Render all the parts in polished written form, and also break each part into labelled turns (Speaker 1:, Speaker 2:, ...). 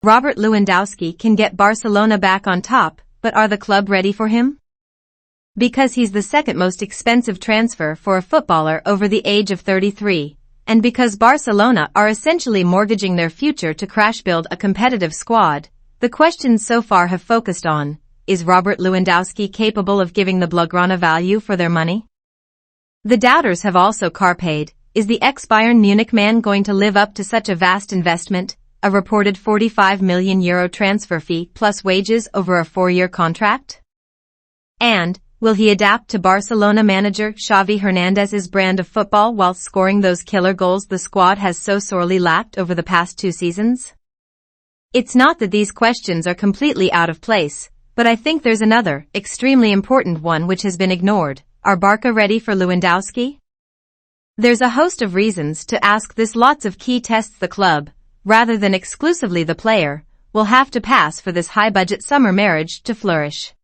Speaker 1: Robert Lewandowski can get Barcelona back on top, but are the club ready for him? Because he's the second most expensive transfer for a footballer over the age of 33, and because Barcelona are essentially mortgaging their future to crash build a competitive squad, the questions so far have focused on, is Robert Lewandowski capable of giving the Blaugrana value for their money? The doubters have also carped, is the ex-Bayern Munich man going to live up to such a vast investment, a reported €45 million transfer fee plus wages over a 4-year contract? And, will he adapt to Barcelona manager Xavi Hernandez's brand of football while scoring those killer goals the squad has so sorely lacked over the past 2 seasons? It's not that these questions are completely out of place, but I think there's another, extremely important one which has been ignored. Are Barca ready for Lewandowski? There's a host of reasons to ask this. Lots of key tests the club, rather than exclusively the player, will have to pass for this high-budget summer marriage to flourish.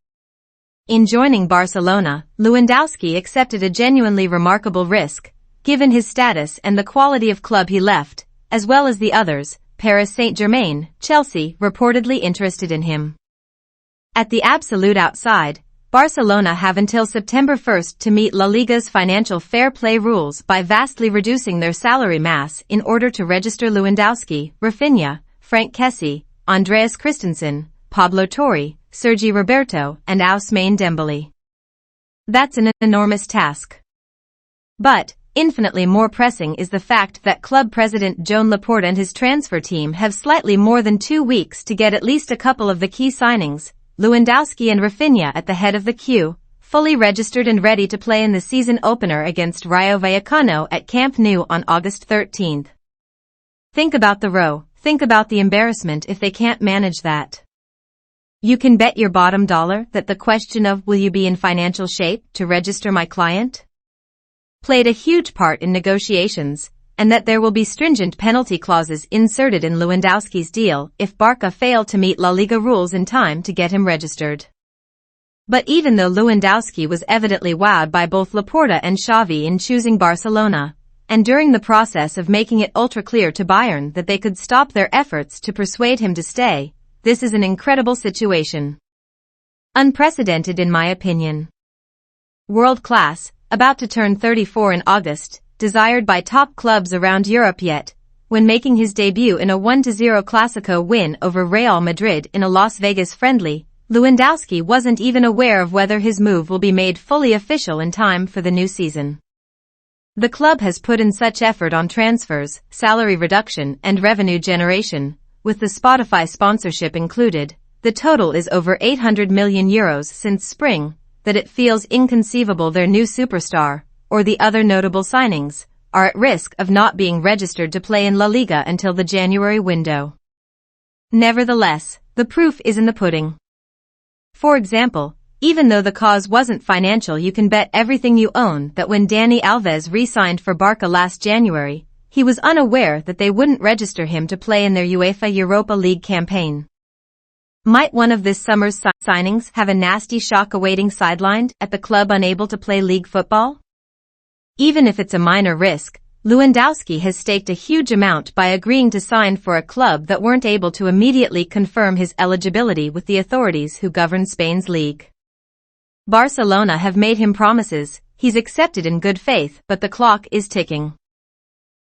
Speaker 1: In joining Barcelona, Lewandowski accepted a genuinely remarkable risk, given his status and the quality of club he left, as well as the others, Paris Saint-Germain, Chelsea, reportedly interested in him. At the absolute outside, Barcelona have until September 1st to meet La Liga's financial fair play rules by vastly reducing their salary mass in order to register Lewandowski, Rafinha, Frank Kessie, Andreas Christensen, Pablo Torre, Sergi Roberto, and Ousmane Dembele. That's an enormous task. But, infinitely more pressing is the fact that club president Joan Laporte and his transfer team have slightly more than 2 weeks to get at least a couple of the key signings, Lewandowski and Rafinha at the head of the queue, fully registered and ready to play in the season opener against Rayo Vallecano at Camp Nou on August 13th. Think about the row, think about the embarrassment if they can't manage that. You can bet your bottom dollar that the question of will you be in financial shape to register my client played a huge part in negotiations, and that there will be stringent penalty clauses inserted in Lewandowski's deal if Barca fail to meet La Liga rules in time to get him registered. But even though Lewandowski was evidently wowed by both Laporta and Xavi in choosing Barcelona, and during the process of making it ultra clear to Bayern that they could stop their efforts to persuade him to stay, this is an incredible situation. Unprecedented in my opinion. World class, about to turn 34 in August, desired by top clubs around Europe yet, when making his debut in a 1-0 Clásico win over Real Madrid in a Las Vegas friendly, Lewandowski wasn't even aware of whether his move will be made fully official in time for the new season. The club has put in such effort on transfers, salary reduction, and revenue generation, with the Spotify sponsorship included. The total is over €800 million since spring, that it feels inconceivable their new superstar, or the other notable signings, are at risk of not being registered to play in La Liga until the January window. Nevertheless, the proof is in the pudding. For example, even though the cause wasn't financial, you can bet everything you own that when Dani Alves re-signed for Barca last January, he was unaware that they wouldn't register him to play in their UEFA Europa League campaign. Might one of this summer's signings have a nasty shock awaiting sidelined at the club unable to play league football? Even if it's a minor risk, Lewandowski has staked a huge amount by agreeing to sign for a club that weren't able to immediately confirm his eligibility with the authorities who govern Spain's league. Barcelona have made him promises, he's accepted in good faith, but the clock is ticking.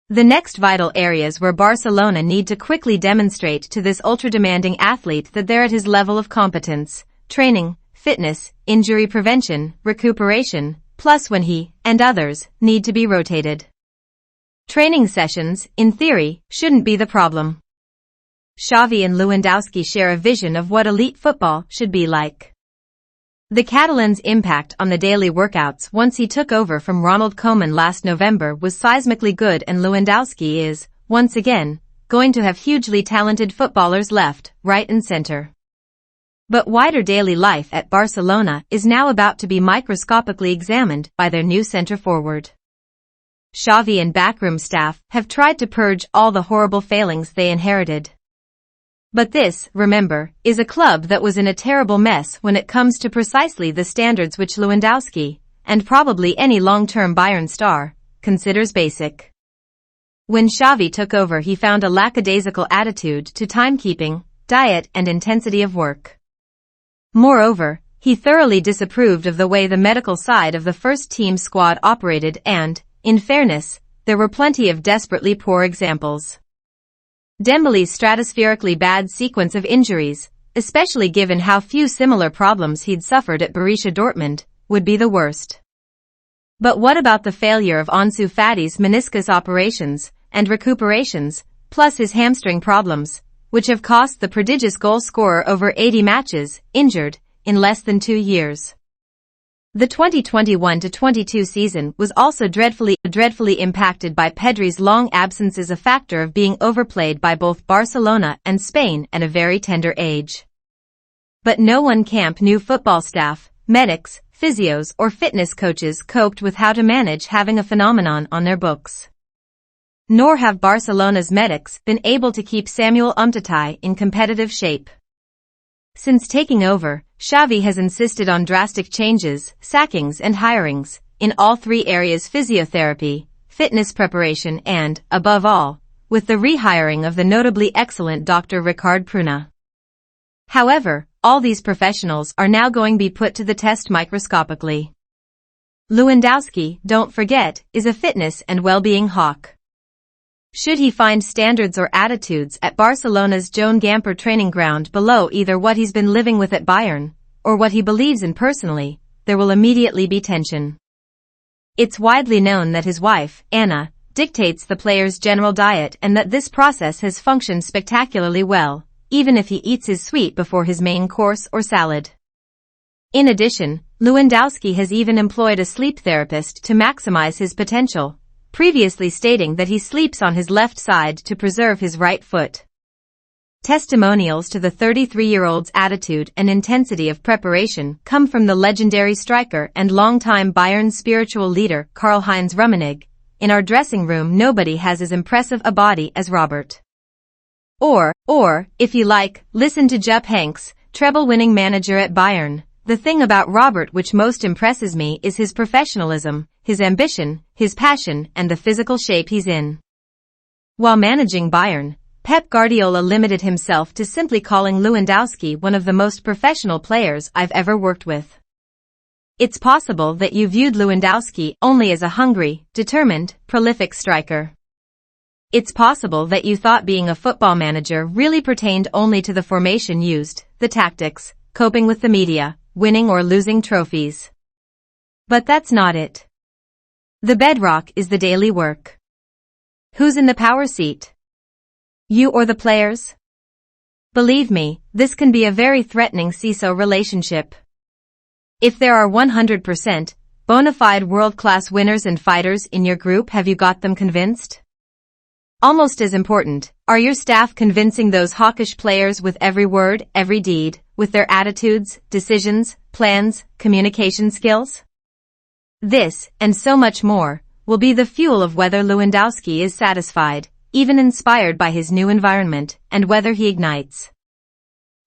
Speaker 1: The next vital areas where Barcelona need to quickly demonstrate to this ultra-demanding athlete that they're at his level of competence: training, fitness, injury prevention, recuperation, plus when he, and others, need to be rotated. Training sessions, in theory, shouldn't be the problem. Xavi and Lewandowski share a vision of what elite football should be like. The Catalan's impact on the daily workouts once he took over from Ronald Koeman last November was seismically good, and Lewandowski is, once again, going to have hugely talented footballers left, right and center. But wider daily life at Barcelona is now about to be microscopically examined by their new centre-forward. Xavi and backroom staff have tried to purge all the horrible failings they inherited. But this, remember, is a club that was in a terrible mess when it comes to precisely the standards which Lewandowski, and probably any long-term Bayern star, considers basic. When Xavi took over, he found a lackadaisical attitude to timekeeping, diet and intensity of work. Moreover, he thoroughly disapproved of the way the medical side of the first-team squad operated and, in fairness, there were plenty of desperately poor examples. Dembele's stratospherically bad sequence of injuries, especially given how few similar problems he'd suffered at Borussia Dortmund, would be the worst. But what about the failure of Ansu Fati's meniscus operations and recuperations, plus his hamstring problems, which have cost the prodigious goal scorer over 80 matches, injured, in less than 2 years? The 2021-22 season was also dreadfully impacted by Pedri's long absences, a factor of being overplayed by both Barcelona and Spain at a very tender age. But no one Camp Nou football staff, medics, physios or fitness coaches coped with how to manage having a phenomenon on their books. Nor have Barcelona's medics been able to keep Samuel Umtiti in competitive shape. Since taking over, Xavi has insisted on drastic changes, sackings and hirings, in all 3 areas: physiotherapy, fitness preparation and, above all, with the rehiring of the notably excellent Dr. Ricard Pruna. However, all these professionals are now going to be put to the test microscopically. Lewandowski, don't forget, is a fitness and well-being hawk. Should he find standards or attitudes at Barcelona's Joan Gamper training ground below either what he's been living with at Bayern, or what he believes in personally, there will immediately be tension. It's widely known that his wife, Anna, dictates the player's general diet and that this process has functioned spectacularly well, even if he eats his sweet before his main course or salad. In addition, Lewandowski has even employed a sleep therapist to maximize his potential, previously stating that he sleeps on his left side to preserve his right foot. Testimonials to the 33-year-old's attitude and intensity of preparation come from the legendary striker and longtime Bayern spiritual leader Karl-Heinz Rummenigge. In our dressing room, nobody has as impressive a body as Robert. Or, if you like, listen to Jupp Heynckes, treble-winning manager at Bayern. The thing about Robert which most impresses me is his professionalism, his ambition, his passion, and the physical shape he's in. While managing Bayern, Pep Guardiola limited himself to simply calling Lewandowski one of the most professional players I've ever worked with. It's possible that you viewed Lewandowski only as a hungry, determined, prolific striker. It's possible that you thought being a football manager really pertained only to the formation used, the tactics, coping with the media, winning or losing trophies. But that's not it. The bedrock is the daily work. Who's in the power seat? You or the players? Believe me, this can be a very threatening seesaw relationship. If there are 100% bona fide world-class winners and fighters in your group, have you got them convinced? Almost as important, are your staff convincing those hawkish players with every word, every deed, with their attitudes, decisions, plans, communication skills? This, and so much more, will be the fuel of whether Lewandowski is satisfied, even inspired by his new environment, and whether he ignites.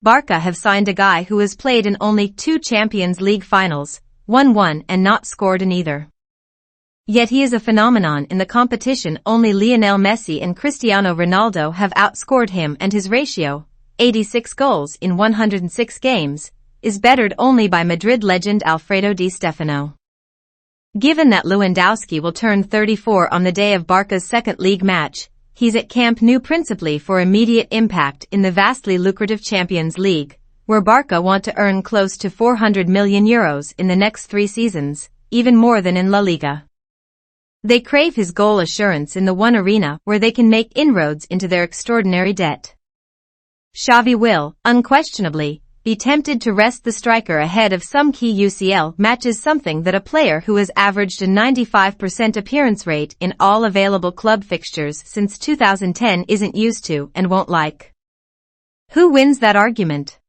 Speaker 1: Barca have signed a guy who has played in only 2 Champions League finals, won one and not scored in either. Yet he is a phenomenon in the competition. Only Lionel Messi and Cristiano Ronaldo have outscored him, and his ratio, 86 goals in 106 games, is bettered only by Madrid legend Alfredo Di Stefano. Given that Lewandowski will turn 34 on the day of Barca's second league match, he's at Camp Nou principally for immediate impact in the vastly lucrative Champions League, where Barca want to earn close to €400 million in the next 3 seasons, even more than in La Liga. They crave his goal assurance in the one arena where they can make inroads into their extraordinary debt. Xavi will, unquestionably, be tempted to rest the striker ahead of some key UCL matches, something that a player who has averaged a 95% appearance rate in all available club fixtures since 2010 isn't used to and won't like. Who wins that argument?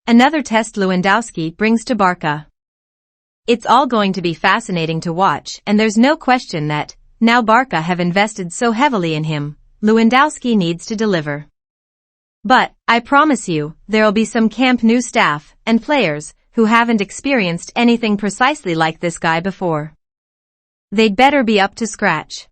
Speaker 1: Another test Lewandowski brings to Barca. It's all going to be fascinating to watch, and there's no question that, now Barca have invested so heavily in him, Lewandowski needs to deliver. But, I promise you, there'll be some Camp Nou staff and players who haven't experienced anything precisely like this guy before. They'd better be up to scratch.